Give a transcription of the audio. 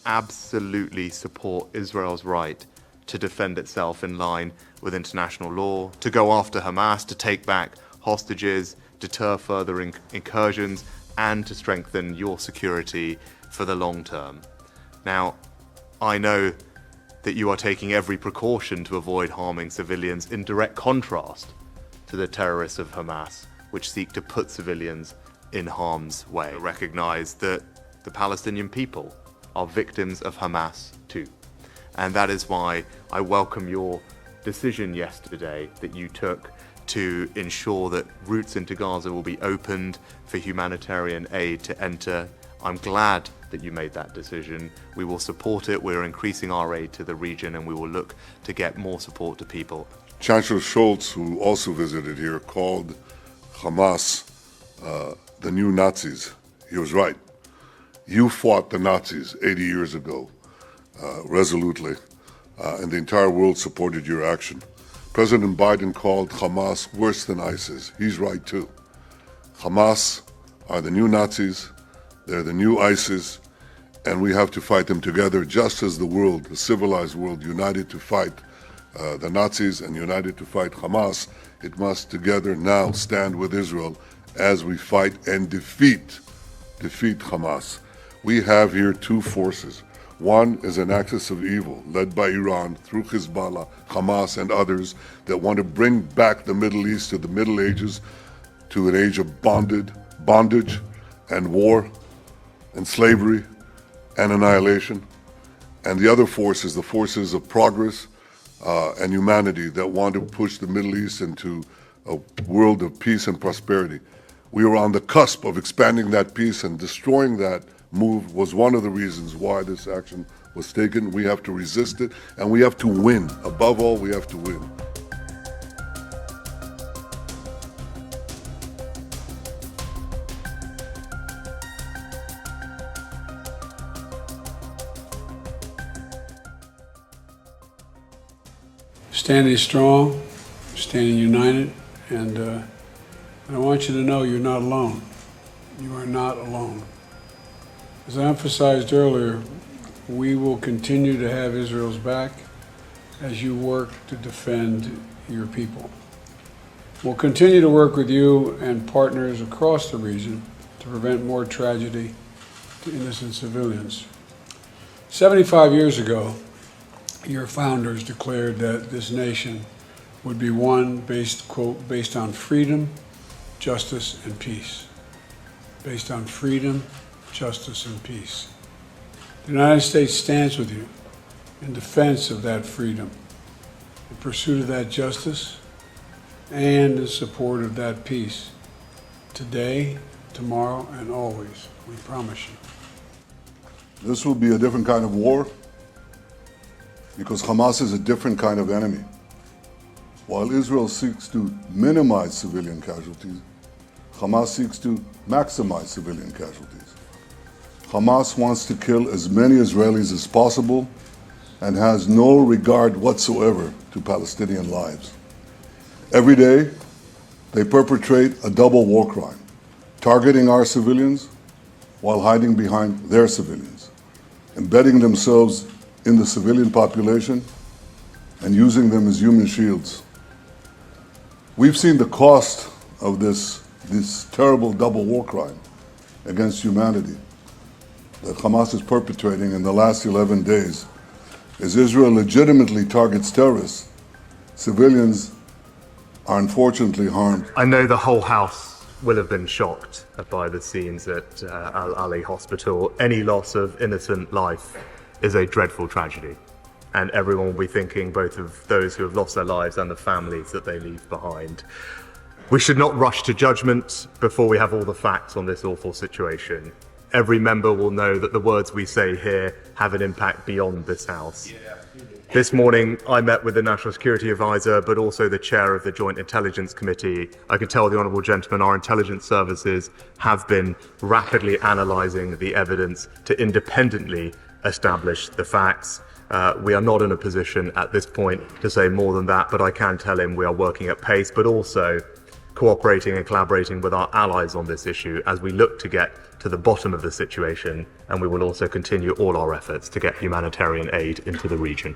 absolutely support Israel's right to defend itself in line with international law, to go after Hamas, to take back hostages, deter further incursions, and to strengthen your security for the long term. Now, I know that you are taking every precaution to avoid harming civilians, in direct contrast to the terrorists of Hamas, which seek to put civilians in harm's way. Recognize that the Palestinian people are victims of Hamas too. And that is why I welcome your decision yesterday that you took to ensure that routes into Gaza will be opened for humanitarian aid to enter. I'm glad that you made that decision. We will support it. We're increasing our aid to the region, and we will look to get more support to people. Chancellor Scholz, who also visited here, called Hamas the new Nazis. He was right. You fought the Nazis 80 years ago, resolutely, and the entire world supported your action. President Biden called Hamas worse than ISIS. He's right too. Hamas are the new Nazis, they're the new ISIS, and we have to fight them together, just as the world, the civilized world, united to fight the Nazis and united to fight Hamas. It must together now stand with Israel as we fight and defeat Hamas. We have here two forces. One is an axis of evil led by Iran through Hezbollah, Hamas, and others that want to bring back the Middle East to the Middle Ages, to an age of bondage and war and slavery and annihilation. And the other force is the forces of progress and humanity that want to push the Middle East into a world of peace and prosperity. We are on the cusp of expanding that peace, and destroying that move was one of the reasons why this action was taken. We have to resist it, and we have to win. Above all, we have to win. Standing strong, standing united, and I want you to know you're not alone. You are not alone. As I emphasized earlier, we will continue to have Israel's back as you work to defend your people. We'll continue to work with you and partners across the region to prevent more tragedy to innocent civilians. 75 years ago, your founders declared that this nation would be one based, quote, based on freedom, justice, and peace. Based on freedom, justice, and peace. The United States stands with you in defense of that freedom, in pursuit of that justice, and in support of that peace. Today, tomorrow, and always, we promise you. This will be a different kind of war because Hamas is a different kind of enemy. While Israel seeks to minimize civilian casualties, Hamas seeks to maximize civilian casualties. Hamas wants to kill as many Israelis as possible and has no regard whatsoever to Palestinian lives. Every day, they perpetrate a double war crime, targeting our civilians while hiding behind their civilians, embedding themselves in the civilian population and using them as human shields. We've seen the cost of this terrible double war crime against humanity that Hamas is perpetrating in the last 11 days. As Israel legitimately targets terrorists, civilians are unfortunately harmed. I know the whole House will have been shocked by the scenes at Al Ali Hospital. Any loss of innocent life is a dreadful tragedy, and everyone will be thinking both of those who have lost their lives and the families that they leave behind. We should not rush to judgment before we have all the facts on this awful situation. Every member will know that the words we say here have an impact beyond this House. This morning, I met with the National Security Advisor, but also the chair of the Joint Intelligence Committee. I can tell the honourable gentleman our intelligence services have been rapidly analysing the evidence to independently establish the facts. We are not in a position at this point to say more than that, but I can tell him we are working at pace, but also cooperating and collaborating with our allies on this issue as we look to get to the bottom of the situation, and we will also continue all our efforts to get humanitarian aid into the region.